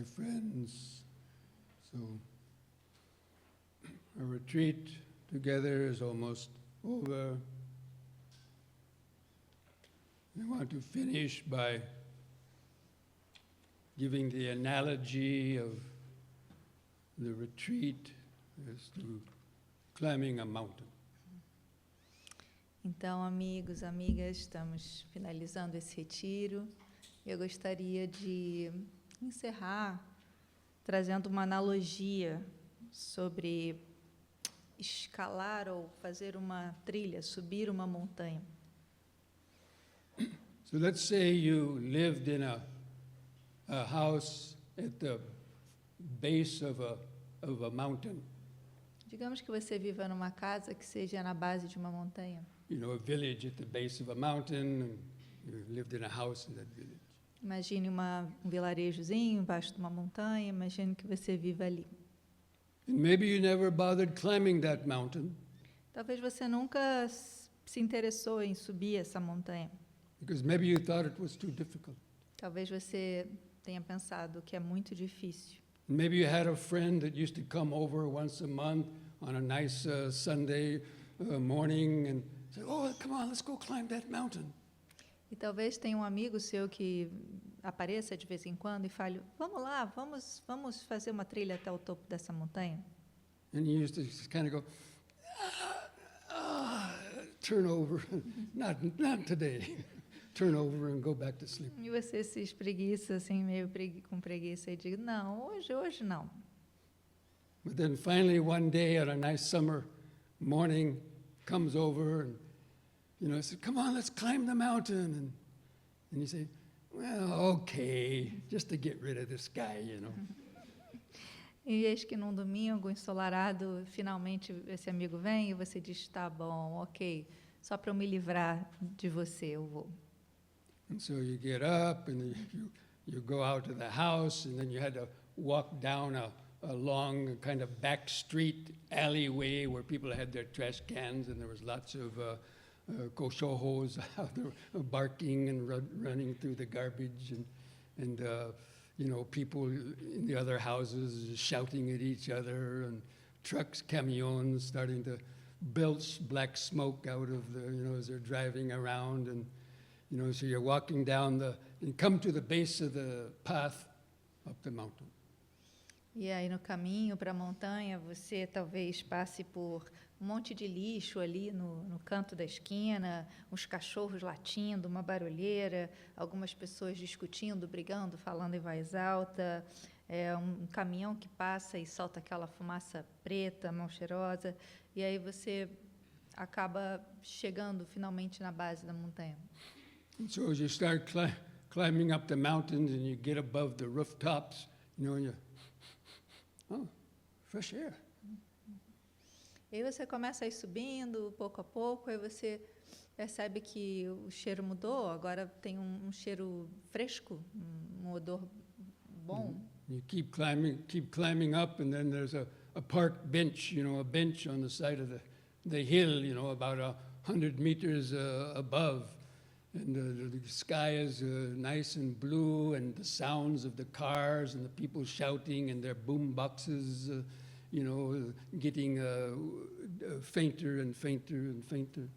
my friends. So our retreat together is almost over. I want to finish by giving the analogy of the retreat as to climbing a mountain. Então, amigos, amigas, estamos finalizando esse retiro. Eu gostaria de encerrar trazendo uma analogia sobre escalar ou fazer uma trilha, subir uma montanha. So let's say you lived in a house at the base of a mountain. Digamos que você viva numa casa que seja na base de uma montanha. You know, a village at the base of a mountain, and you lived in a house in that village. Imagine um vilarejozinho embaixo de uma montanha, imagine que você viva ali. And maybe you never bothered climbing that mountain Talvez você nunca se interessou em subir essa montanha. because maybe you thought it was too difficult. Talvez você tenha pensado que é muito difícil. Maybe you had a friend that used to come over once a month on a nice Sunday morning and say, "Oh, come on, let's go climb that mountain." E talvez tenha um amigo seu que apareça de vez em quando e fale: "Vamos lá, vamos fazer uma trilha até o topo dessa montanha." And you used to kind of go, turn over, not today. Turn over and go back to sleep. E você se espreguiça assim, meio com preguiça e diz: "Não, hoje não." But then finally one day on a nice summer morning comes over and, you know, says, "Come on, let's climb the mountain." And you say, "Well, okay, just to get rid of this guy, you know." E eis que num domingo ensolarado, finalmente esse amigo vem e você diz: "Tá bom, ok, só para eu me livrar de você eu vou." And so you get up and you go out to the house, and then you had to walk down a long kind of back street alleyway where people had their trash cans, and there was lots of cochojos out there barking and running through the garbage, and you know, people in the other houses shouting at each other, and trucks, camions starting to belch black smoke out of the, you know, as they're driving around, and you know, so you're walking down and come to the base of the path up the mountain. E aí no caminho para a montanha, você talvez passe por um monte de lixo ali no canto da esquina, uns cachorros latindo, uma barulheira, algumas pessoas discutindo, brigando, falando em voz alta, um caminhão que passa e solta aquela fumaça preta, mal cheirosa, e aí você acaba chegando finalmente na base da montanha. And so as you start climbing up the mountains and you get above the rooftops, you know, fresh air. E aí você começa a ir subindo pouco a pouco, aí você percebe que o cheiro mudou, agora tem um cheiro fresco, um odor bom. You keep climbing up, and then there's a park bench, you know, a bench on the side of the hill, you know, about 100 meters above. And the sky is nice and blue, and the sounds of the cars and the people shouting and their boom boxes, you know, getting fainter and fainter and fainter.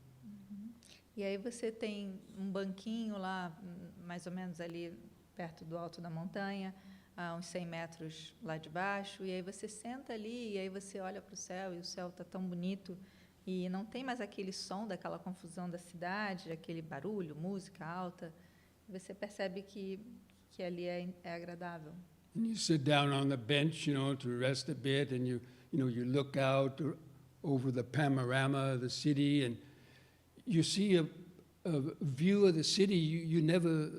E aí você tem um banquinho lá, mais ou menos ali perto do alto da montanha, a uns 100 metros lá de baixo, e aí você senta ali, e aí você olha para o céu, e o céu está tão bonito, e não tem mais aquele som daquela confusão da cidade, aquele barulho, música alta. Você percebe que ali é agradável. And you sit down on the bench, you know, to rest a bit, and you look out over the panorama of the city, and you see a view of the city you never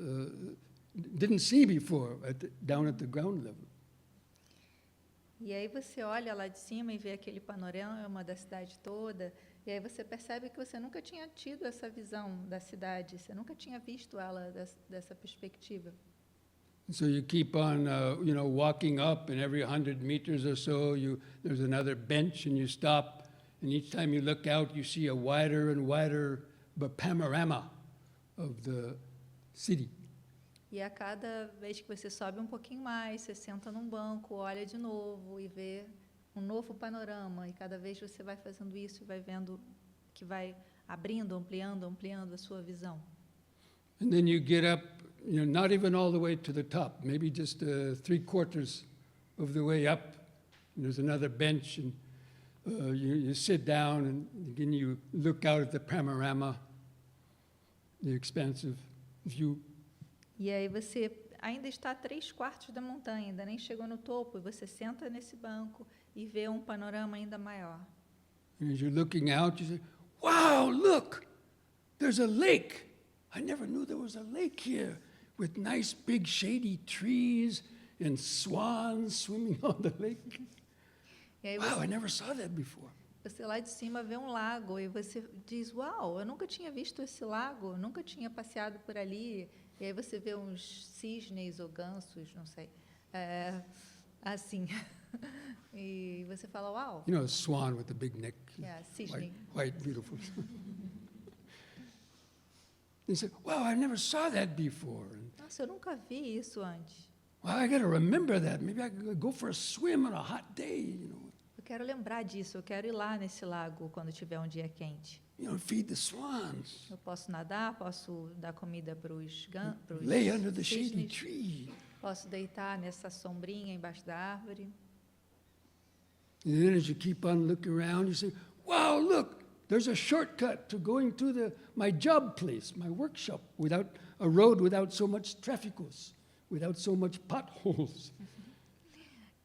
didn't see before down at the ground level. E aí você olha lá de cima e vê aquele panorama da cidade toda, e aí você percebe que você nunca tinha tido essa visão da cidade, você nunca tinha visto ela dessa perspectiva. So you keep on, walking up, and every 100 meters or so, there's another bench, and you stop, and each time you look out, you see a wider and wider panorama of the city. E a cada vez que você sobe um pouquinho mais, você senta num banco, olha de novo e vê um novo panorama. E cada vez você vai fazendo isso e vai vendo que vai abrindo, ampliando a sua visão. And then you get up, not even all the way to the top, maybe just 3/4 of the way up. And there's another bench, and you sit down, and again you look out at the panorama, the expansive view. E aí você ainda está a 3/4 da montanha, ainda nem chegou no topo, e você senta nesse banco e vê um panorama ainda maior. And as you're looking out, you say, wow, look, there's a lake. I never knew there was a lake here with nice big shady trees and swans swimming on the lake. E aí Wow, I never saw that before. você lá de cima vê um lago e você diz, uau, eu nunca tinha visto esse lago, nunca tinha passeado por ali. E aí você vê uns cisnes ou gansos, não sei, assim. E você fala, uau, You know, a swan with a big neck, cisne. white, beautiful. He said, wow, I never saw that before. And, Nossa, eu nunca vi isso antes. well, I got to remember that. Maybe I could go for a swim on a hot day, Eu quero lembrar disso, eu quero ir lá nesse lago quando tiver um dia quente. feed the swans, Eu posso nadar, posso dar comida para os lay under the shady cisnes, tree. posso deitar nessa sombrinha embaixo da árvore. And then as you keep on looking around, you say, wow, look, there's a shortcut to going to my job place, my workshop, without a road without so much trafficos, without so much potholes.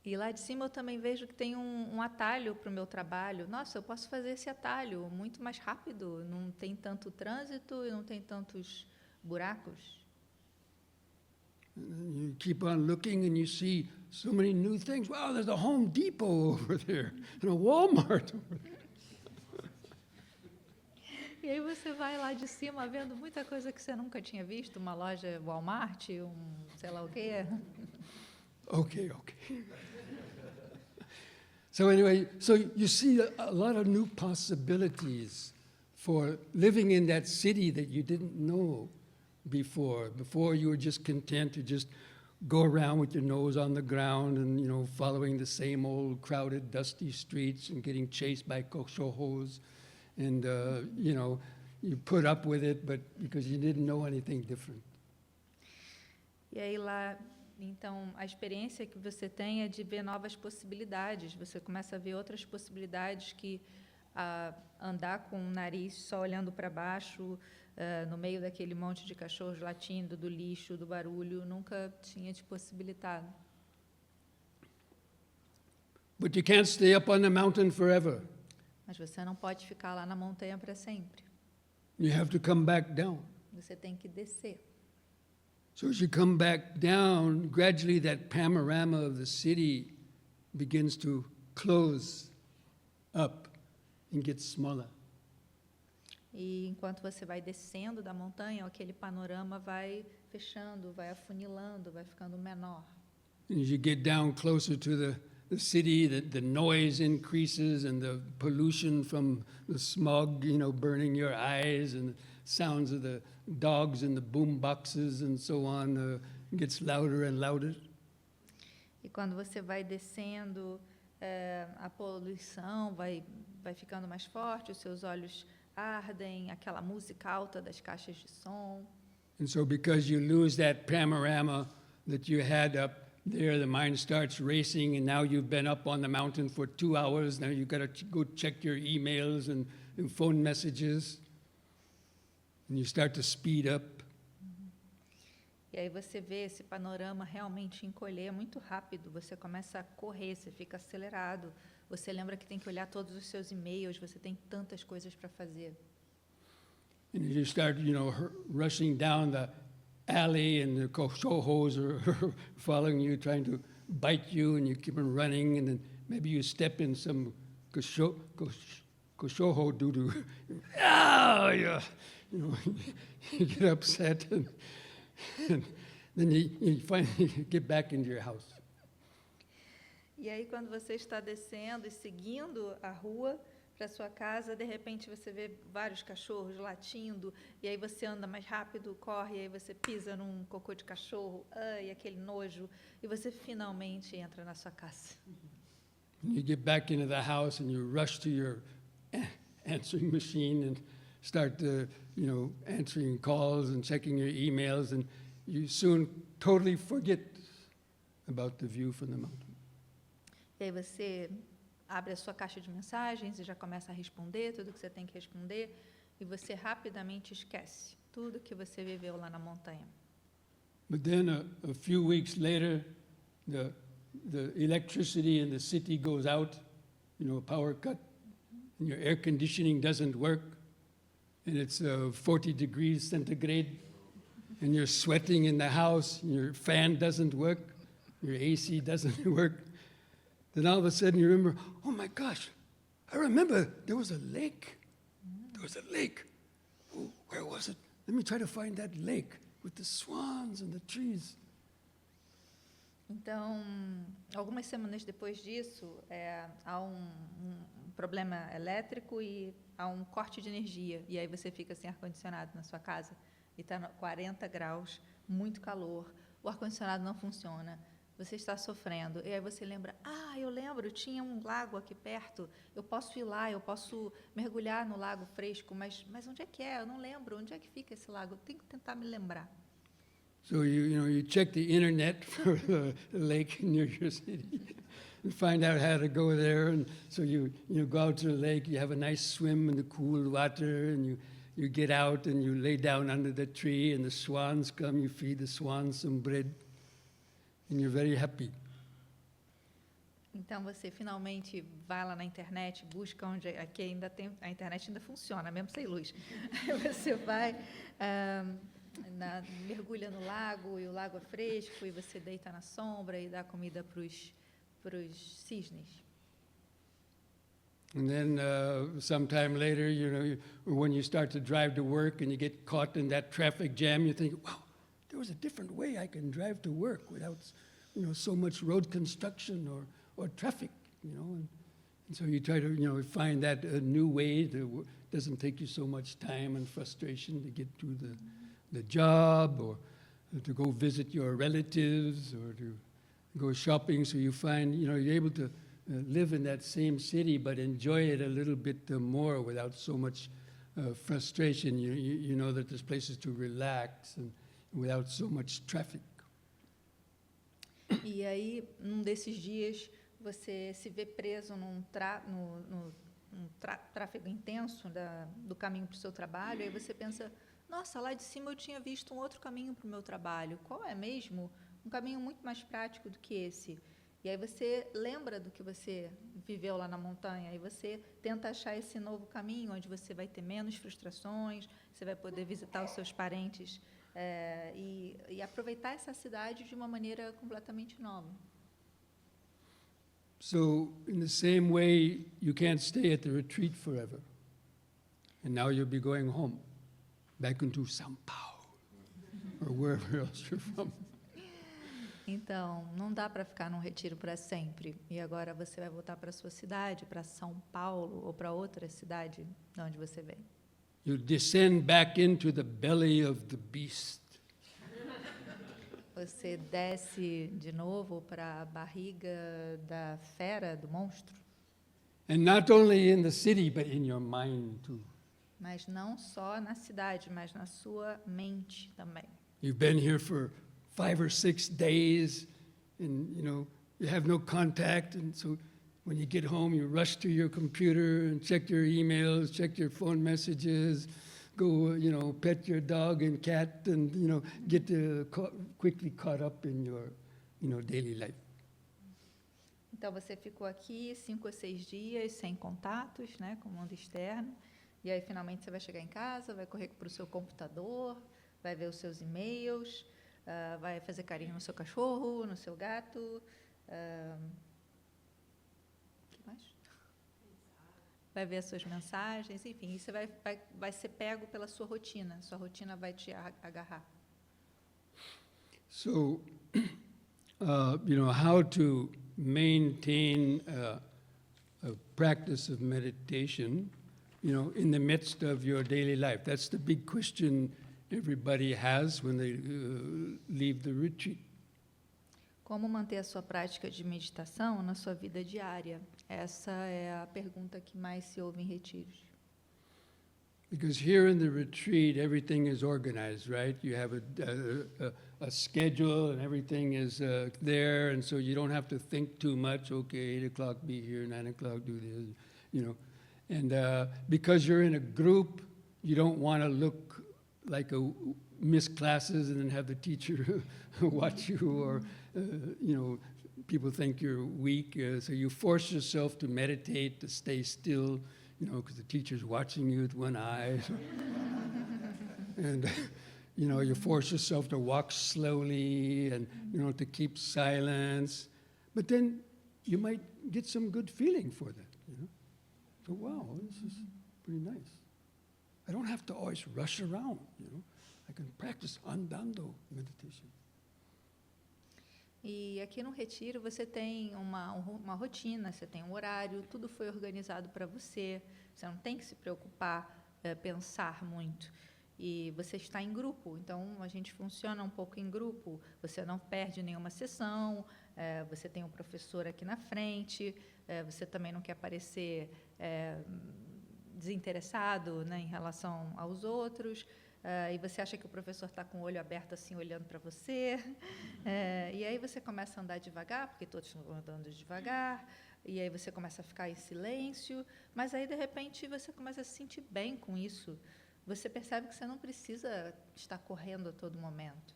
E lá de cima eu também vejo que tem um atalho para o meu trabalho. Nossa, eu posso fazer esse atalho muito mais rápido, não tem tanto trânsito e não tem tantos buracos. And you keep on looking and you see so many new things. Wow, there's a Home Depot over there and a Walmart over there. E aí você vai lá de cima vendo muita coisa que você nunca tinha visto, uma loja Walmart, sei lá o quê. Okay. So anyway, so you see a lot of new possibilities for living in that city that you didn't know before. Before you were just content to just go around with your nose on the ground and, following the same old crowded, dusty streets and getting chased by cachorros. And, you put up with it, but because you didn't know anything different. E aí lá, então, a experiência que você tem é de ver novas possibilidades. Você começa a ver outras possibilidades que andar com o nariz só olhando para baixo, no meio daquele monte de cachorros latindo, do lixo, do barulho, nunca tinha te possibilitado. But you can't stay up on the mountain forever. Mas você não pode ficar lá na montanha para sempre. You have to come back down. Você tem que descer. So as you come back down, gradually that panorama of the city begins to close up and get smaller. E enquanto você vai descendo da montanha, aquele panorama vai fechando, vai afunilando, vai ficando menor. And as you get down closer to the city, the noise increases and the pollution from the smog, burning your eyes, and the sounds of the dogs and the boom boxes and so on gets louder and louder. E quando você vai descendo, a poluição vai ficando mais forte, os seus olhos ardem, aquela música alta das caixas de som. And so because you lose that panorama that you had up there, the mind starts racing, and now you've been up on the mountain for 2 hours. Now you've got to go check your emails and phone messages, and you start to speed up. E aí você vê esse panorama realmente encolher muito rápido, você começa a correr, você fica acelerado, você lembra que tem que olhar todos os seus e-mails, você tem tantas coisas para fazer. And you start, rushing down the alley, and the cachorros are following you, trying to bite you, and you keep on running, and then maybe you step in some cachorro doo-doo. Oh, you get upset, and then you finally get back into your house. E aí quando você está descendo e seguindo a rua, para sua casa, de repente você vê vários cachorros latindo, e aí você anda mais rápido, corre, e aí você pisa num cocô de cachorro, ai, aquele nojo, e você finalmente entra na sua casa. And you get back into the house and you rush to your answering machine and start, answering calls and checking your emails, and you soon totally forget about the view from the mountain. E aí você abre a sua caixa de mensagens e já começa a responder tudo que você tem que responder, e você rapidamente esquece tudo que você viveu lá na montanha. But then a few weeks later, the electricity in the city goes out, a power cut, and your air conditioning doesn't work, and it's 40 degrees centigrade, and you're sweating in the house, and your fan doesn't work, your AC doesn't work. Then all of a sudden you remember, oh my gosh, I remember there was a lake. There was a lake. Oh, where was it? Let me try to find that lake with the swans and the trees. Então, algumas semanas depois disso, há um problema elétrico e há um corte de energia. E aí você fica sem ar-condicionado na sua casa. E está 40 graus, muito calor, o ar-condicionado não funciona, você está sofrendo. E aí você lembra, eu lembro, tinha um lago aqui perto, eu posso ir lá, eu posso mergulhar no lago fresco, mas onde é que é? Eu não lembro, onde é que fica esse lago? Eu tenho que tentar me lembrar. So you check the internet for the lake in your city and find out how to go there. And so you go out to the lake, you have a nice swim in the cool water, and you get out and you lay down under the tree, and the swans come, you feed the swans some bread, and you're very happy. Então você finalmente vai lá na internet, busca onde aqui ainda tem, a internet ainda funciona, mesmo sem luz. Aí você vai, mergulha no lago, e o lago é fresco, e você deita na sombra e dá comida para os cisnes. And then sometime later, or when you start to drive to work and you get caught in that traffic jam, you think, wow, there was a different way I can drive to work without, so much road construction or traffic, and so you try to, find that a new way that doesn't take you so much time and frustration to get to the job, or to go visit your relatives, or to go shopping. So you find, you're able to live in that same city, but enjoy it a little bit more without so much frustration. You know that there's places to relax and without so much traffic. E aí, num desses dias, você se vê preso num tráfego intenso do caminho para o seu trabalho, e aí você pensa, nossa, lá de cima eu tinha visto um outro caminho para o meu trabalho. Qual é mesmo? Um caminho muito mais prático do que esse. E aí você lembra do que você viveu lá na montanha, e você tenta achar esse novo caminho, onde você vai ter menos frustrações, você vai poder visitar os seus parentes e aproveitar essa cidade de uma maneira completamente nova. So in the same way, you can't stay at the retreat forever. And now you'll be going home, back into São Paulo, or wherever else you're from. Então, não dá para ficar num retiro para sempre. E agora você vai voltar para a sua cidade, para São Paulo, ou para outra cidade de onde você veio. You descend back into the belly of the beast. Você desce de novo para a barriga da fera, do monstro. And not only in the city, but in your mind too. Mas não só na cidade, mas na sua mente também. You've been here for 5 or 6 days, and you have no contact, and so when you get home, you rush to your computer and check your emails, check your phone messages, go, pet your dog and cat, and get quickly caught up in your, daily life. Então você ficou aqui 5 ou 6 dias sem contatos, né, com o mundo externo, e aí finalmente você vai chegar em casa, vai correr para o seu computador, vai ver os seus e-mails, vai fazer carinho no seu cachorro, no seu gato. O que mais? Vai ver as suas mensagens, enfim, e você vai ser pego pela sua rotina vai te agarrar. So, how to maintain practice of meditation, in the midst of your daily life? That's the big question everybody has when they leave the retreat. Como manter a sua prática de meditação na sua vida diária? Essa é a pergunta que mais se ouve em retiros. Because here in the retreat, everything is organized, right? You have a schedule and everything is there, and so you don't have to think too much. Okay, 8 o'clock be here, 9 o'clock do this, And because you're in a group, you don't want to look like miss classes and then have the teacher watch you, or, people think you're weak. So you force yourself to meditate, to stay still, because the teacher's watching you with one eye. And, you force yourself to walk slowly and, to keep silence. But then you might get some good feeling for that, So, wow, this is pretty nice. I don't have to always rush around, I can practice andando meditation. E aqui no retiro você tem uma rotina, você tem um horário, tudo foi organizado para você. Você não tem que se preocupar, pensar muito. E você está em grupo, então a gente funciona um pouco em grupo. Você não perde nenhuma sessão, você tem um professor aqui na frente, você também não quer parecer desinteressado, né, em relação aos outros. E você acha que o professor está com o olho aberto assim, olhando para você. E aí você começa a andar devagar, porque todos estão andando devagar. E aí você começa a ficar em silêncio. Mas aí, de repente, você começa a se sentir bem com isso. Você percebe que você não precisa estar correndo a todo momento.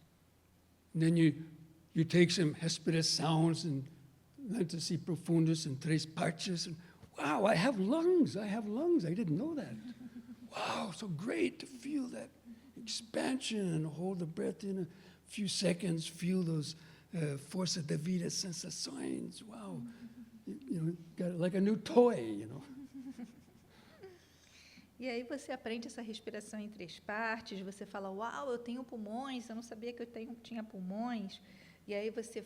Then you take some Hesperides sounds and Lenta-si profundus and tres partes. And, wow, I have lungs. I didn't know that. Wow, so great to feel that expansion and hold the breath in a few seconds, feel those força da vida sensações. Wow, got like a new toy, E aí você aprende essa respiração em 3 partes, você fala, uau, eu tenho pulmões, eu não sabia que tinha pulmões. E aí você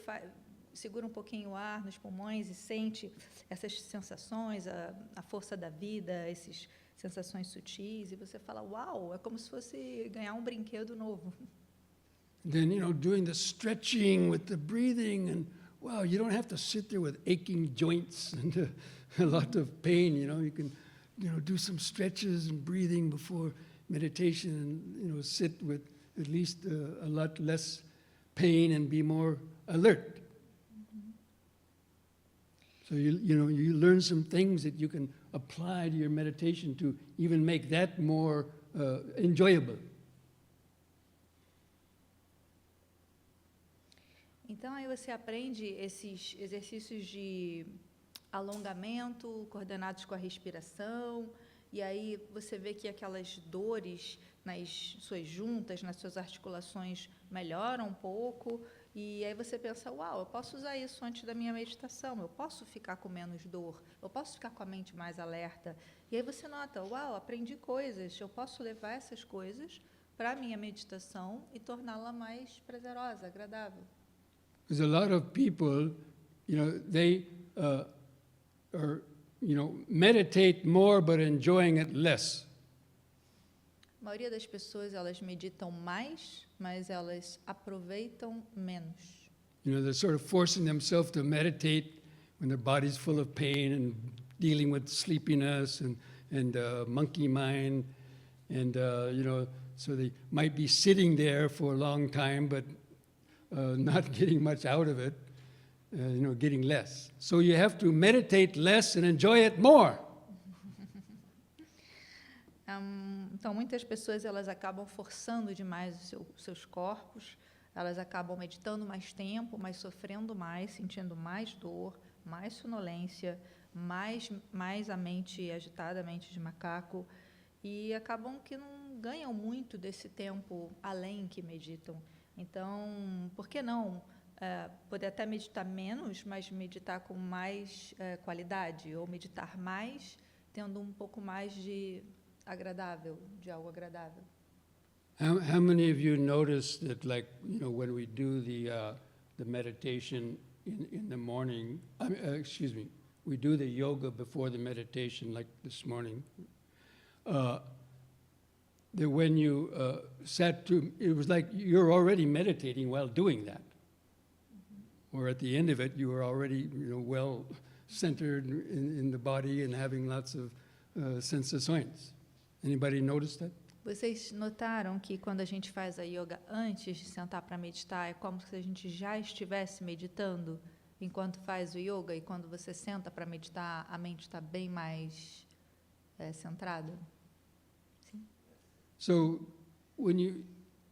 segura um pouquinho o ar nos pulmões e sente essas sensações, a força da vida, essas sensações sutis, e você fala, uau, é como se fosse ganhar um brinquedo novo. Then, doing the stretching with the breathing, and wow, you don't have to sit there with aching joints and a lot of pain, you can do some stretches and breathing before meditation, and sit with at least a lot less pain and be more alert. So you learn some things that you can apply to your meditation to even make that more enjoyable. Então aí você aprende esses exercícios de alongamento coordenados com a respiração, e aí você vê que aquelas dores nas suas juntas, nas suas articulações melhoram um pouco, e aí você pensa, uau, eu posso usar isso antes da minha meditação, eu posso ficar com menos dor, eu posso ficar com a mente mais alerta. E aí você nota, uau, aprendi coisas, eu posso levar essas coisas para a minha meditação e torná-la mais prazerosa, agradável. Because a lot of people, they meditate more but enjoying it less. A maioria das pessoas, elas meditam mais, mas elas aproveitam menos. They're sort of forcing themselves to meditate when their body's full of pain and dealing with sleepiness and monkey mind, and so they might be sitting there for a long time, but not getting much out of it, getting less. So you have to meditate less and enjoy it more. Então, muitas pessoas elas acabam forçando demais os seus corpos, elas acabam meditando mais tempo, mas sofrendo mais, sentindo mais dor, mais sonolência, mais a mente agitada, a mente de macaco, e acabam que não ganham muito desse tempo além que meditam. Então, por que não poder até meditar menos, mas meditar com mais qualidade, ou meditar mais, tendo um pouco mais de algo agradável? How many of you notice that, like, when we do the meditation in the morning, we do the yoga before the meditation, like this morning, that when you sat to, it was like you're already meditating while doing that. Or at the end of it, you were already, well centered in the body and having lots of sensações. Anybody notice that? Vocês notaram que quando a gente faz a yoga antes de sentar para meditar, é como se a gente já estivesse meditando enquanto faz o yoga, e quando você senta para meditar, a mente está bem mais centrada? Sim. So when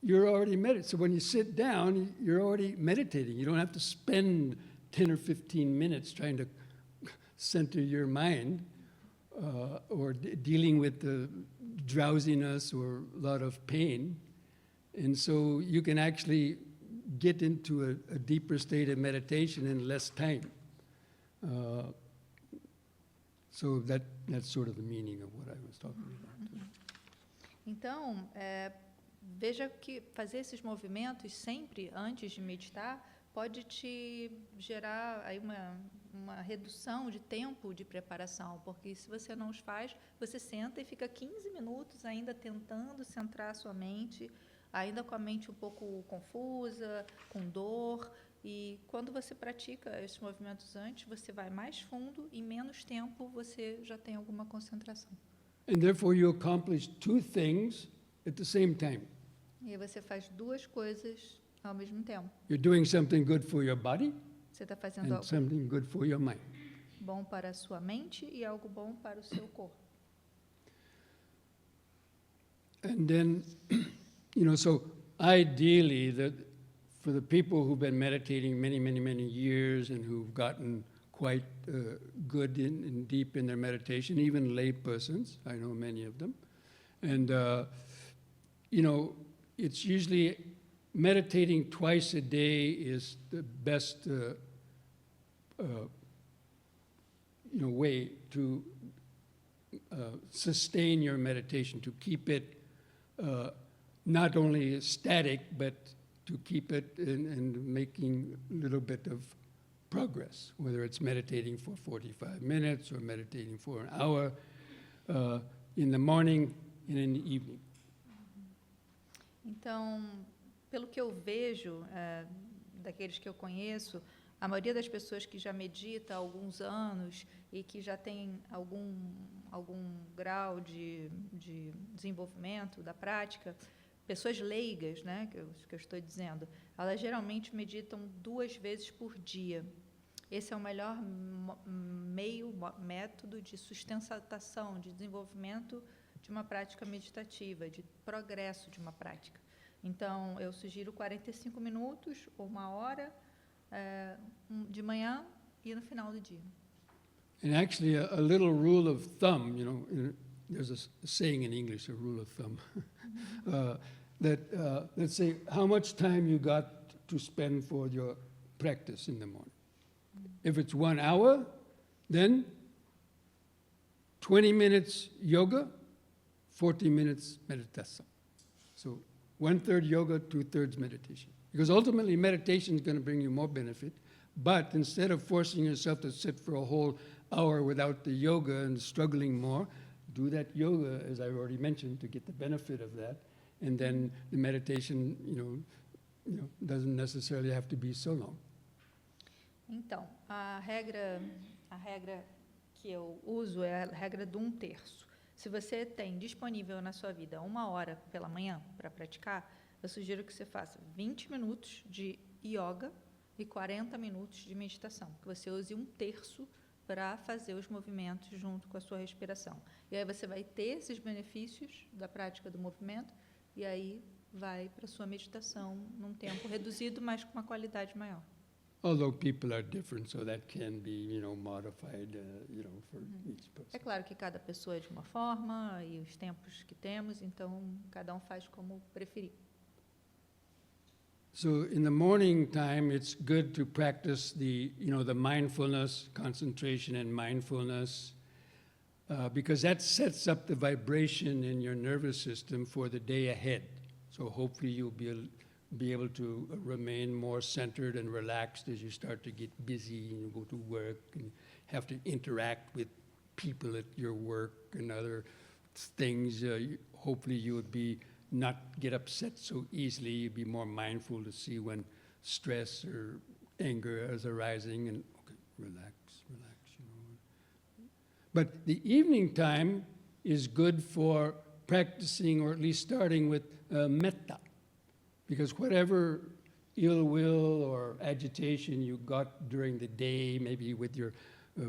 you're already meditating. So when you sit down, you're already meditating. You don't have to spend 10 or 15 minutes trying to center your mind or dealing with the drowsiness or a lot of pain. And so you can actually get into a deeper state of meditation in less time. So that's sort of the meaning of what I was talking about. Então, veja que fazer esses movimentos sempre antes de meditar pode te gerar aí uma redução de tempo de preparação, porque se você não os faz, você senta e fica 15 minutos ainda tentando centrar a sua mente, ainda com a mente um pouco confusa, com dor, e quando você pratica esses movimentos antes, você vai mais fundo e em menos tempo você já tem alguma concentração. And therefore you accomplish two things at the same time. E aí você faz duas coisas ao mesmo tempo. You're doing something good for your body Você está fazendo and algo something good for your mind. bom para a sua mente e algo bom para o seu corpo. And then, so ideally, for the people who've been meditating many, many, many years and who've gotten quite good and deep in their meditation, even lay persons, I know many of them, and, it's usually meditating twice a day is the best way to sustain your meditation, to keep it not only static, but to keep it and making a little bit of progress, whether it's meditating for 45 minutes or meditating for an hour in the morning and in the evening. Então, pelo que eu vejo daqueles que eu conheço, a maioria das pessoas que já medita há alguns anos e que já tem algum grau de desenvolvimento da prática, pessoas leigas, né, que eu estou dizendo, elas geralmente meditam 2 vezes por dia. Esse é o melhor método de sustentação, de desenvolvimento de uma prática meditativa, de progresso de uma prática. Então, eu sugiro 45 minutos ou 1 hora de manhã e no final do dia. And actually, a little rule of thumb, there's a saying in English, a rule of thumb, that let's say how much time you got to spend for your practice in the morning. If it's 1 hour, then 20 minutes yoga, 40 minutes meditation. So 1/3 yoga, 2/3 meditation. Because ultimately meditation is going to bring you more benefit, but instead of forcing yourself to sit for a whole hour without the yoga and struggling more, do that yoga, as I already mentioned, to get the benefit of that. And then the meditation, doesn't necessarily have to be so long. Então, a regra que eu uso é a regra do 1/3. Se você tem disponível na sua vida 1 hora pela manhã para praticar, eu sugiro que você faça 20 minutos de yoga e 40 minutos de meditação, que você use 1/3 para fazer os movimentos junto com a sua respiração. E aí você vai ter esses benefícios da prática do movimento e aí vai para a sua meditação num tempo reduzido, mas com uma qualidade maior. Although people are different, so that can be, modified, for each person. É claro que cada pessoa é de uma forma e os tempos que temos, então cada um faz como preferir. So in the morning time, it's good to practice the mindfulness, concentration and mindfulness, because that sets up the vibration in your nervous system for the day ahead. So hopefully you'll be be able to remain more centered and relaxed as you start to get busy and you go to work and have to interact with people at your work and other things. Hopefully you would be not get upset so easily. You'd be more mindful to see when stress or anger is arising and okay, relax, you know. But the evening time is good for practicing, or at least starting with metta, because whatever ill will or agitation you got during the day, maybe with your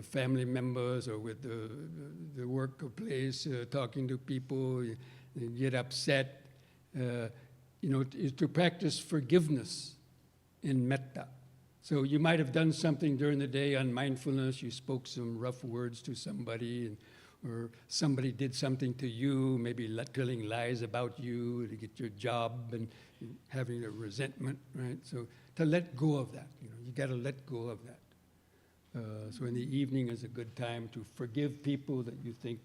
family members or with the workplace, talking to people, you get upset, you know, is to practice forgiveness in metta. So you might have done something during the day, unmindfulness, you spoke some rough words to somebody, or somebody did something to you, maybe telling lies about you to get your job and having a resentment, right? So to let go of that, you know, you got to let go of that. So in the evening is a good time to forgive people that you think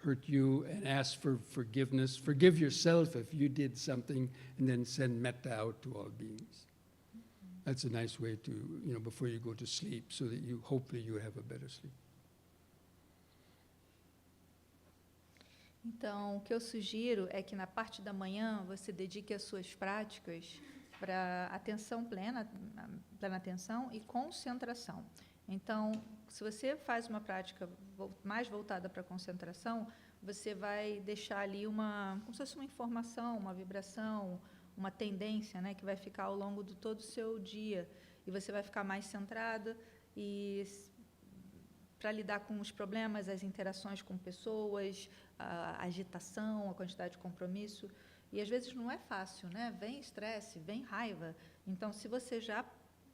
hurt you and ask for forgiveness. Forgive yourself if you did something, and then send metta out to all beings. That's a nice way to, you know, before you go to sleep, so that you hopefully you have a better sleep. Então, o que eu sugiro é que na parte da manhã você dedique as suas práticas para atenção plena, plena atenção e concentração. Então, se você faz uma prática mais voltada para a concentração, você vai deixar ali como se fosse uma informação, uma vibração, uma tendência, né, que vai ficar ao longo de todo o seu dia. E você vai ficar mais centrada e para lidar com os problemas, as interações com pessoas, a agitação, a quantidade de compromisso. E às vezes não é fácil, né? Vem estresse, vem raiva. Então, se você já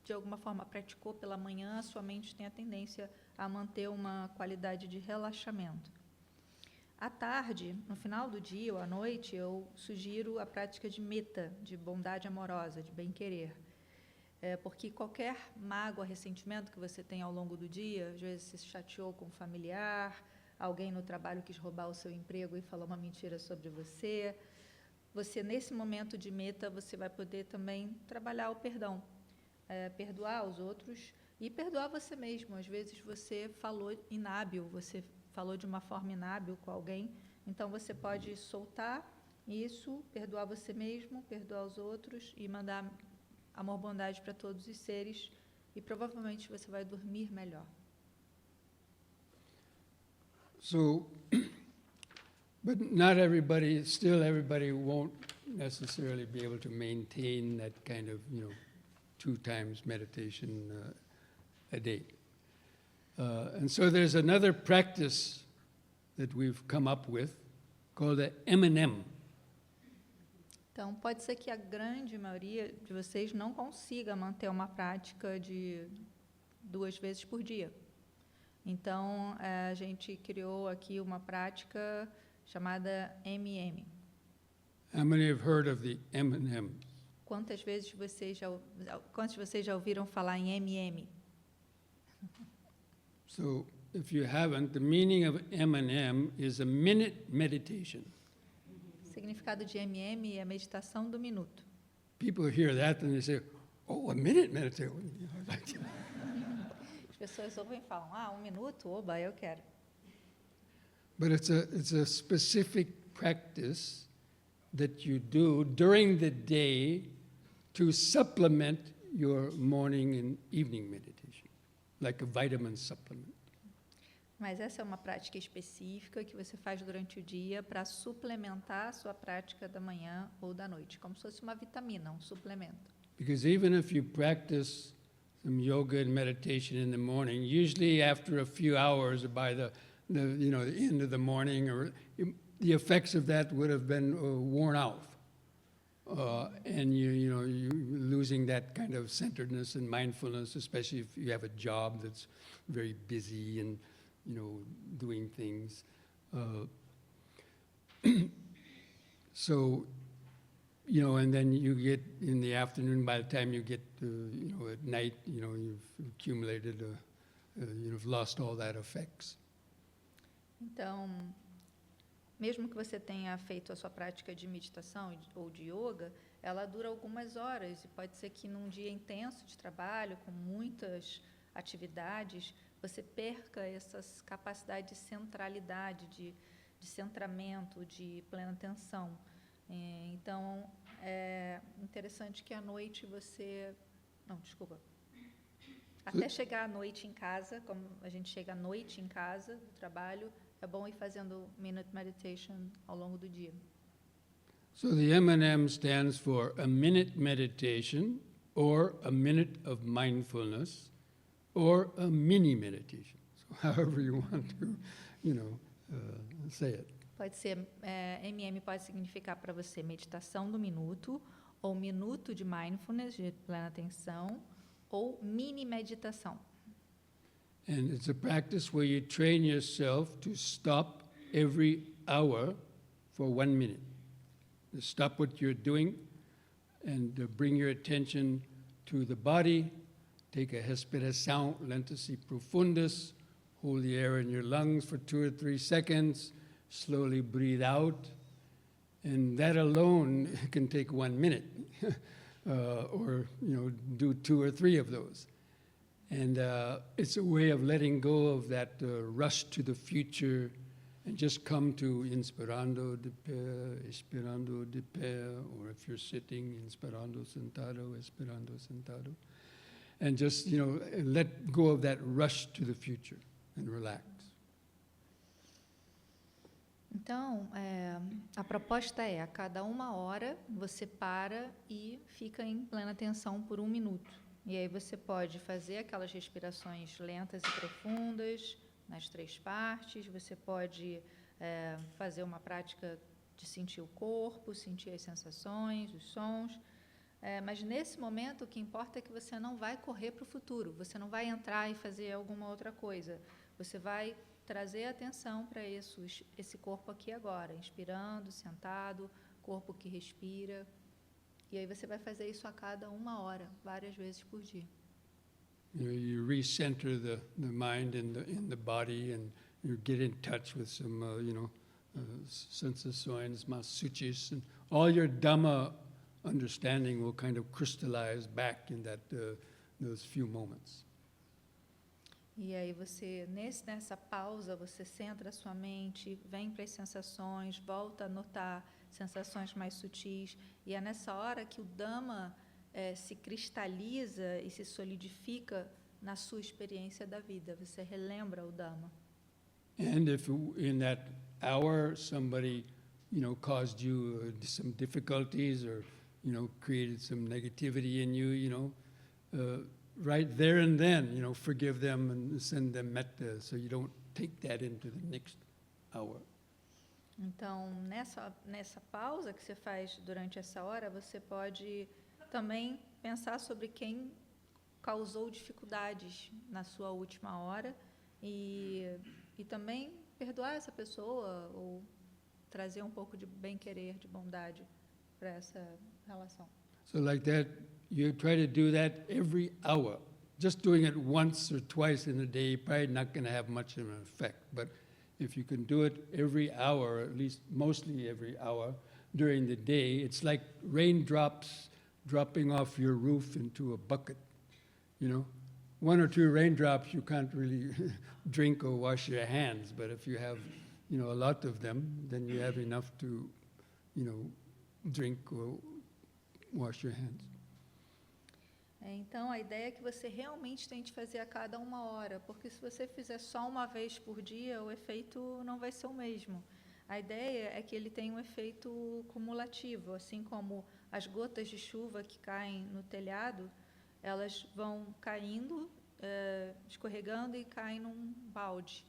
de alguma forma praticou pela manhã, a sua mente tem a tendência a manter uma qualidade de relaxamento. À tarde, no final do dia ou à noite, eu sugiro a prática de metta, de bondade amorosa, de bem-querer. Porque qualquer mágoa, ressentimento que você tem ao longo do dia, às vezes se chateou com um familiar, alguém no trabalho quis roubar o seu emprego e falou uma mentira sobre você, nesse momento de metta, você vai poder também trabalhar o perdão, perdoar os outros e perdoar você mesmo. Às vezes você falou inábil, você falou de uma forma inábil com alguém, então você pode soltar isso, perdoar você mesmo, perdoar os outros e mandar amor, bondade para todos os seres, e provavelmente você vai dormir melhor. So, but not everybody, still everybody won't necessarily be able to maintain that kind of, you know, 2 times meditation a day. And so there's another practice that we've come up with called the M&M. Então, pode ser que a grande maioria de vocês não consiga manter uma prática de 2 vezes por dia. Então, a gente criou aqui uma prática chamada MM. How many have heard of the M&M? Quantos de vocês já ouviram falar em MM? So, if you haven't, the meaning of M&M is a minute meditation. O significado de MM é a meditação do minuto. People hear that and they say, "Oh, a minute meditation." As pessoas ouvem e falam, 1 minuto, oba, eu quero. But it's a specific practice that you do during the day to supplement your morning and evening meditation, like a vitamin supplement. Mas essa é uma prática específica que você faz durante o dia para suplementar a sua prática da manhã ou da noite, como se fosse uma vitamina, um suplemento. Because even if you practice some yoga and meditation in the morning, usually after a few hours, by the end of the morning, or the effects of that would have been worn out, and you're losing that kind of centeredness and mindfulness, especially if you have a job that's very busy and doing things. So, and then you get in the afternoon, by the time you get at night, you've accumulated, you've lost all that effects. Então, mesmo que você tenha feito a sua prática de meditação ou de yoga, ela dura algumas horas e pode ser que num dia intenso de trabalho, com muitas atividades, você perca essas capacidades de centralidade, de centramento, de plena atenção. Então, é interessante que à noite você... Não, desculpa. Até chegar à noite em casa, como a gente chega à noite em casa do trabalho, é bom ir fazendo Minute Meditation ao longo do dia. So the M&M stands for a minute meditation, or a minute of mindfulness, or a mini meditation. So however you want to, say it. Pode ser, MM pode significar para você meditação do minuto, ou minuto de mindfulness, de plena atenção, ou mini meditação. And it's a practice where you train yourself to stop every hour for 1 minute. To stop what you're doing and bring your attention to the body. Take a respiração lentas e profundas. Hold the air in your lungs for 2 or 3 seconds. Slowly breathe out. And that alone can take 1 minute. Or, do 2 or 3 of those. And it's a way of letting go of that rush to the future and just come to inspirando de pé, expirando de pé, or if you're sitting, inspirando sentado. And just, let go of that rush to the future and relax. Então, a proposta é, a cada 1 hora, você para e fica em plena atenção por 1 minuto. E aí você pode fazer aquelas respirações lentas e profundas, nas 3 partes, você pode fazer uma prática de sentir o corpo, sentir as sensações, os sons, mas nesse momento o que importa é que você não vai correr para o futuro, você não vai entrar e fazer alguma outra coisa, você vai trazer atenção para esse corpo aqui agora, inspirando, sentado, corpo que respira, e aí você vai fazer isso a cada 1 hora, várias vezes por dia. You recenter the mind in the body, and you get in touch with some, sensações, suchis, and all your Dhamma understanding will kind of crystallize back in those few moments. E aí você, nessa pausa, você centra a sua mente, vem para as sensações, volta a notar sensações mais sutis, e é nessa hora que o Dhamma se cristaliza e se solidifica na sua experiência da vida. Você relembra o Dhamma. And if in that hour somebody, caused you some difficulties or, created some negativity in you, right there and then, forgive them and send them metta so you don't take that into the next hour. Então, nessa pausa que você faz durante essa hora, você pode também pensar sobre quem causou dificuldades na sua última hora e também perdoar essa pessoa ou trazer um pouco de bem-querer, de bondade para essa relação. So like that, you try to do that every hour. Just doing it once or twice in a day, probably not going to have much of an effect. But if you can do it every hour, at least mostly every hour during the day, it's like raindrops dropping off your roof into a bucket, 1 or 2 raindrops, you can't really drink or wash your hands. But if you have, a lot of them, then you have enough to, drink or wash your hands. Então, a ideia é que você realmente tente fazer a cada 1 hora, porque se você fizer só 1 vez por dia, o efeito não vai ser o mesmo. A ideia é que ele tenha um efeito cumulativo, assim como as gotas de chuva que caem no telhado, elas vão caindo, escorregando e caem num balde.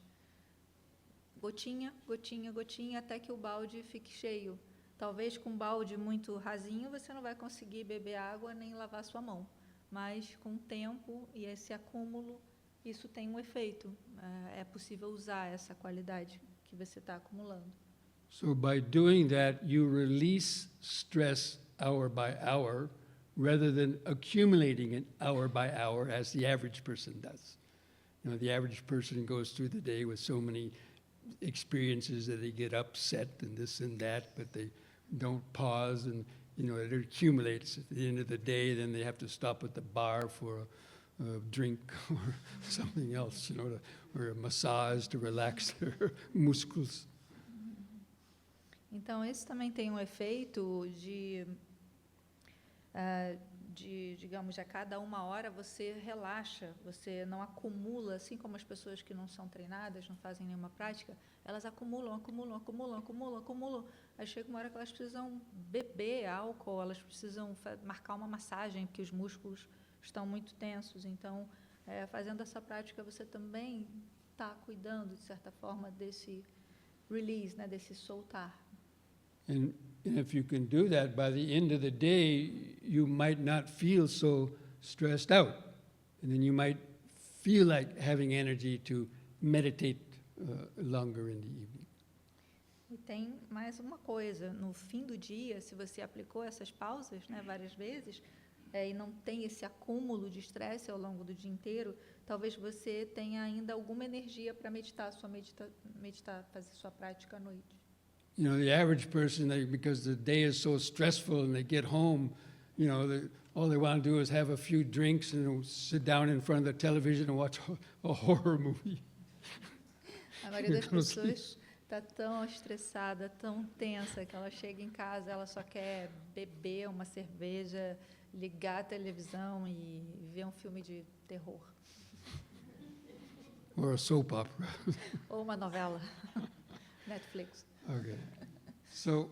Gotinha, gotinha, gotinha, até que o balde fique cheio. Talvez com um balde muito rasinho você não vai conseguir beber água nem lavar sua mão. Mas com o tempo e esse acúmulo, isso tem um efeito. É possível usar essa qualidade que você está acumulando. So by doing that, you release stress hour by hour, rather than accumulating it hour by hour as the average person does. The average person goes through the day with so many experiences that they get upset and this and that, but they don't pause and it accumulates at the end of the day. Then they have to stop at the bar for a drink or something else, or a massage to relax their muscles. Então, esse também tem um efeito digamos, a cada 1 hora você relaxa, você não acumula, assim como as pessoas que não são treinadas, não fazem nenhuma prática, elas acumulam. Aí chega uma hora que elas precisam beber álcool, elas precisam marcar uma massagem, porque os músculos estão muito tensos. Então, fazendo essa prática, você também está cuidando, de certa forma, desse release, né, desse soltar. And if you can do that, by the end of the day, you might not feel so stressed out. And then you might feel like having energy to meditate longer in the evening. E tem mais uma coisa, no fim do dia, se você aplicou essas pausas, né, várias vezes, e não tem esse acúmulo de estresse ao longo do dia inteiro, talvez você tenha ainda alguma energia para meditar, fazer sua prática à noite. The average person, because the day is so stressful and they get home, all they want to do is have a few drinks and sit down in front of the television and watch a horror movie. A maioria das pessoas está tão estressada, tão tensa, que ela chega em casa, ela só quer beber uma cerveja, ligar a televisão e ver um filme de terror. Or a soap opera. Ou uma novela. Netflix. Okay. So,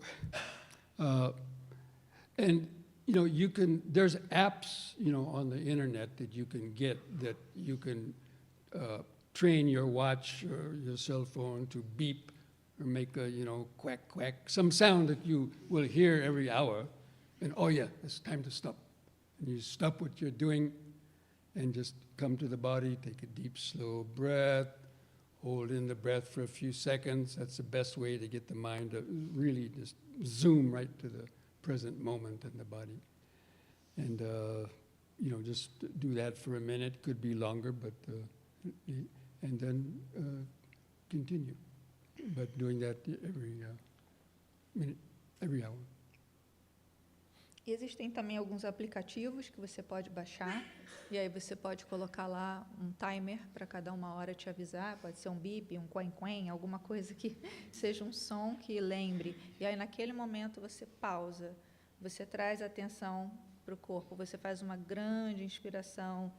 and there's apps, on the internet that you can get that you can train your watch or your cell phone to beep or make a, quack, quack, some sound that you will hear every hour. And, oh yeah, it's time to stop. And you stop what you're doing and just come to the body, take a deep, slow breath, hold in the breath for a few seconds. That's the best way to get the mind to really just zoom right to the present moment in the body. And, just do that for a minute. Could be longer, but, and then continue. But doing that every minute, every hour. Existem também alguns aplicativos que você pode baixar, e aí você pode colocar lá um timer para cada 1 hora te avisar, pode ser um bip, um quen-quen, alguma coisa que seja um som que lembre. E aí, naquele momento, você pausa, você traz a atenção para o corpo, você faz uma grande inspiração,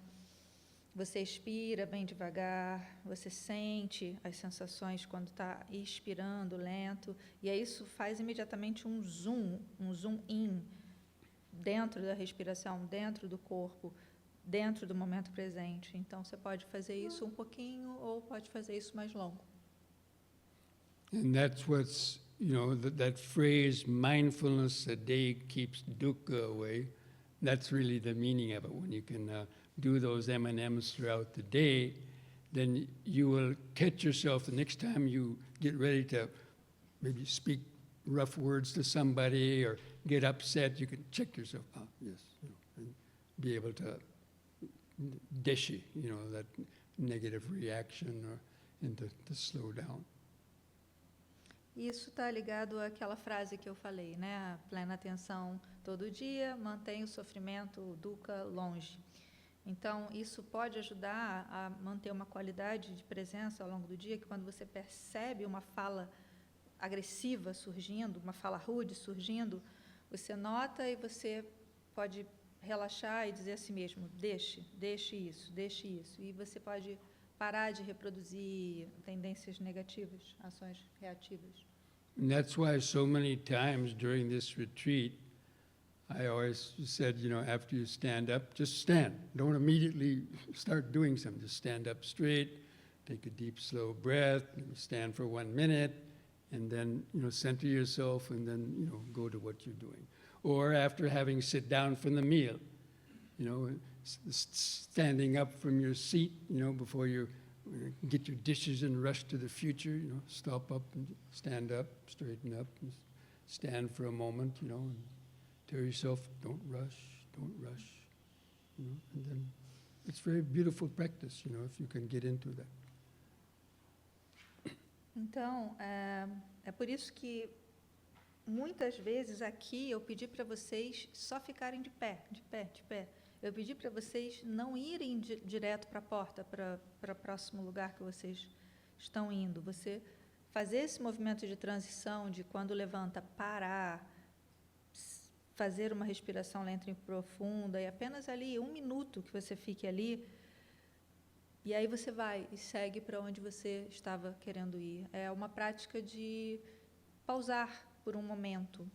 você expira bem devagar, você sente as sensações quando está expirando lento, e aí isso faz imediatamente um zoom in, dentro da respiração, dentro do corpo, dentro do momento presente. Então, você pode fazer isso um pouquinho ou pode fazer isso mais longo. And that's what's, that phrase, mindfulness a day keeps dukkha away. That's really the meaning of it. When you can do those M&Ms throughout the day, then you will catch yourself the next time you get ready to maybe speak rough words to somebody or get upset, you can check yourself, yes, and be able to deshi, that negative reaction, and to slow down. Isso está ligado àquela frase que eu falei, né? A plena atenção todo dia, mantém o sofrimento, o dukkha, longe. Então, isso pode ajudar a manter uma qualidade de presença ao longo do dia, que quando você percebe uma fala agressiva surgindo, uma fala rude surgindo, você nota e você pode relaxar e dizer a si mesmo, deixe isso. E você pode parar de reproduzir tendências negativas, ações reativas. And that's why so many times during this retreat, I always said, after you stand up, just stand. Don't immediately start doing something. Just stand up straight, take a deep, slow breath, maybe stand for 1 minute, and then, center yourself and then, go to what you're doing. Or after having sit down from the meal, standing up from your seat, before you get your dishes and rush to the future, stop up and stand up, straighten up, and stand for a moment, and tell yourself, don't rush, and then it's very beautiful practice, if you can get into that. Então, é por isso que muitas vezes aqui eu pedi para vocês só ficarem de pé, de pé, de pé. Eu pedi para vocês não irem direto para a porta, para o próximo lugar que vocês estão indo. Você fazer esse movimento de transição, de quando levanta, parar, fazer uma respiração lenta e profunda, e apenas ali 1 minuto que você fique ali, e aí você vai e segue para onde você estava querendo ir. É uma prática de pausar por um momento.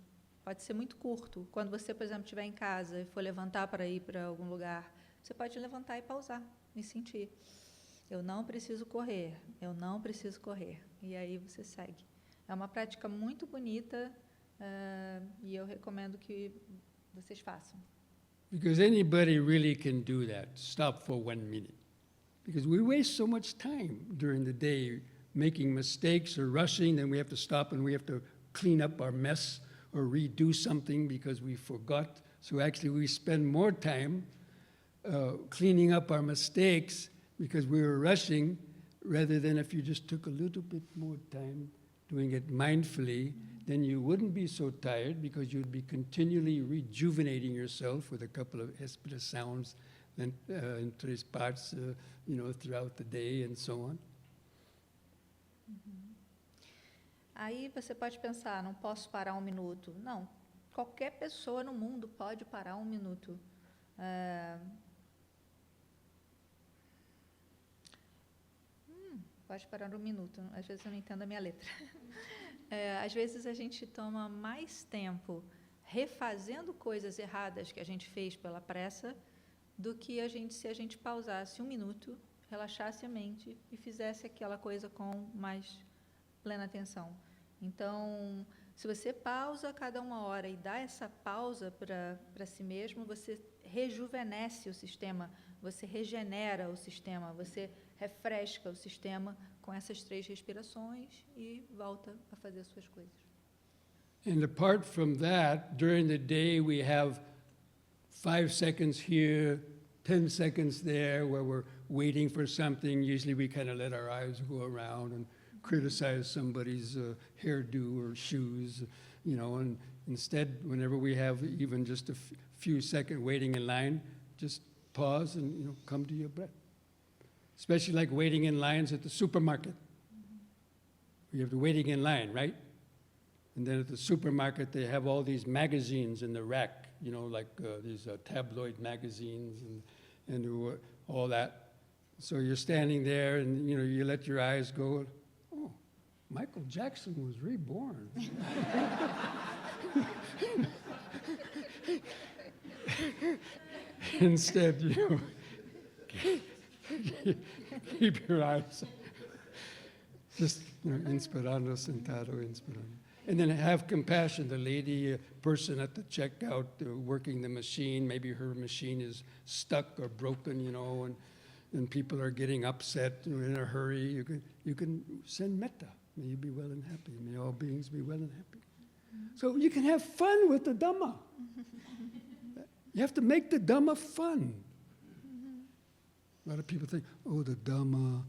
Pode ser muito curto. Quando você, por exemplo, estiver em casa e for levantar para ir para algum lugar, você pode levantar e pausar e sentir. Eu não preciso correr, eu não preciso correr. E aí você segue. É uma prática muito bonita e eu recomendo que vocês façam. Because anybody really can do that, stop for 1 minute. Because we waste so much time during the day making mistakes or rushing, then we have to stop and we have to clean up our mess or redo something because we forgot. So actually we spend more time cleaning up our mistakes because we were rushing, rather than if you just took a little bit more time doing it mindfully, then you wouldn't be so tired because you'd be continually rejuvenating yourself with a couple of Hespera sounds and in 3 parts, throughout the day and so on. Aí você pode pensar, não posso parar 1 minuto. Não, qualquer pessoa no mundo pode parar 1 minuto. Pode parar 1 minuto. Às vezes eu não entendo a minha letra. Às vezes a gente toma mais tempo refazendo coisas erradas que a gente fez pela pressa do que se a gente pausasse 1 minuto, relaxasse a mente e fizesse aquela coisa com mais plena atenção. Então, se você pausa a cada 1 hora e dá essa pausa para si mesmo, você rejuvenesce o sistema, você regenera o sistema, você refresca o sistema com essas 3 respirações e volta a fazer as suas coisas. And apart from that, during the day we have 5 seconds here, 10 seconds there, where we're waiting for something. Usually we kind of let our eyes go around and criticize somebody's hairdo or shoes, and instead, whenever we have even just a few seconds waiting in line, just pause and, come to your breath. Especially like waiting in lines at the supermarket. You have the waiting in line, right? And then at the supermarket, they have all these magazines in the rack, like these tabloid magazines and all that. So you're standing there and, you let your eyes go, oh, Michael Jackson was reborn. Instead, keep your eyes just inspirando, sentado, inspirando. And then have compassion. The lady, person at the checkout working the machine, maybe her machine is stuck or broken, and people are getting upset in a hurry. You can send metta. May you be well and happy. May all beings be well and happy. So you can have fun with the Dhamma. You have to make the Dhamma fun. A lot of people think, oh, the Dhamma,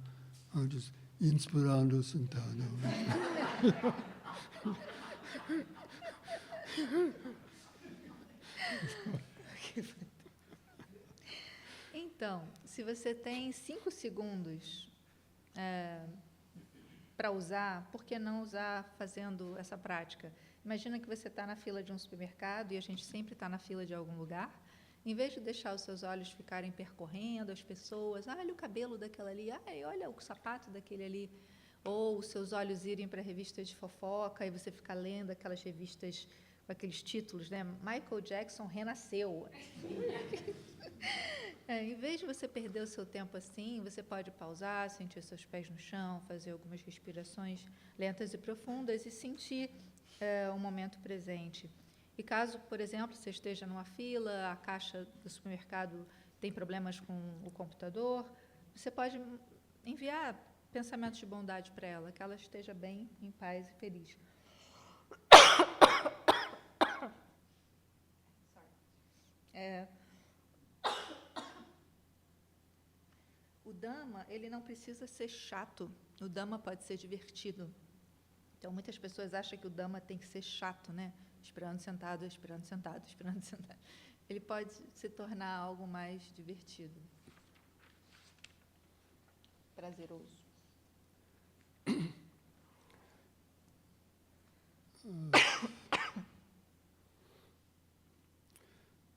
I'm just inspirando, sentado. Então, se você tem 5 segundos para usar, por que não usar fazendo essa prática? Imagina que você está na fila de um supermercado, e a gente sempre está na fila de algum lugar. Em vez de deixar os seus olhos ficarem percorrendo as pessoas, olha o cabelo daquela ali, olha o sapato daquele ali, ou os seus olhos irem para revistas de fofoca e você ficar lendo aquelas revistas com aqueles títulos, né? Michael Jackson renasceu. Em vez de você perder o seu tempo assim, você pode pausar, sentir seus pés no chão, fazer algumas respirações lentas e profundas e sentir o momento presente. E caso, por exemplo, você esteja numa fila, a caixa do supermercado tem problemas com o computador, você pode enviar pensamentos de bondade para ela, que ela esteja bem, em paz e feliz. O Dhamma, ele não precisa ser chato. O Dhamma pode ser divertido. Então, muitas pessoas acham que o Dhamma tem que ser chato, né? Esperando sentado, esperando sentado, esperando sentado. Ele pode se tornar algo mais divertido, prazeroso.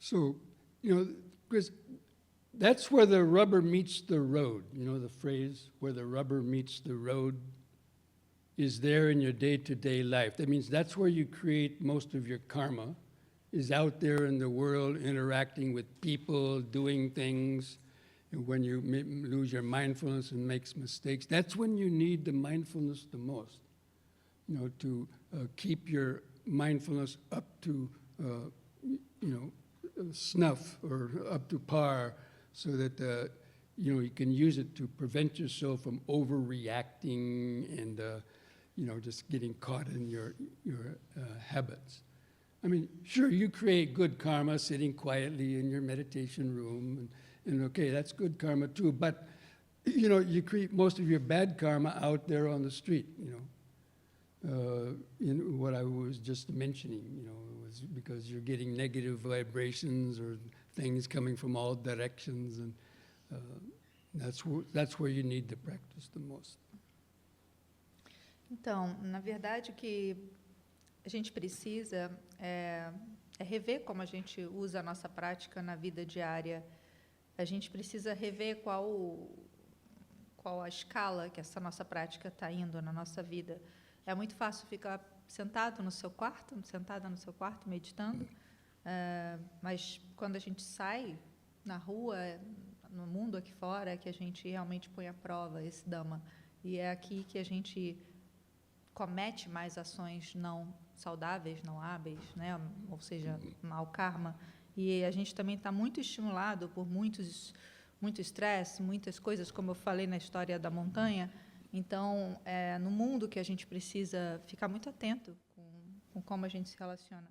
So, Chris, that's where the rubber meets the road. You know the phrase, where the rubber meets the road is there in your day-to-day life. That means that's where you create most of your karma, is out there in the world interacting with people, doing things. And when you lose your mindfulness and makes mistakes, that's when you need the mindfulness the most. To keep your mindfulness up to, snuff or up to par, so that you can use it to prevent yourself from overreacting and just getting caught in your habits. I mean, sure, you create good karma sitting quietly in your meditation room, and okay, that's good karma too. But you create most of your bad karma out there on the street. In what I was just mentioning, was because you're getting negative vibrations or things coming from all directions, and that's where you need the practice the most. Então, na verdade, o que a gente precisa é rever como a gente usa a nossa prática na vida diária. A gente precisa rever qual a escala que essa nossa prática está indo na nossa vida. É muito fácil ficar sentada no seu quarto, meditando, mas quando a gente sai na rua, no mundo aqui fora, é que a gente realmente põe à prova esse Dhamma. E é aqui que a gente comete mais ações não saudáveis, não hábeis, né? Ou seja, mau karma. E a gente também está muito estimulado por muito estresse, muitas coisas, como eu falei na história da montanha. Então, no mundo que a gente precisa ficar muito atento com como a gente se relaciona.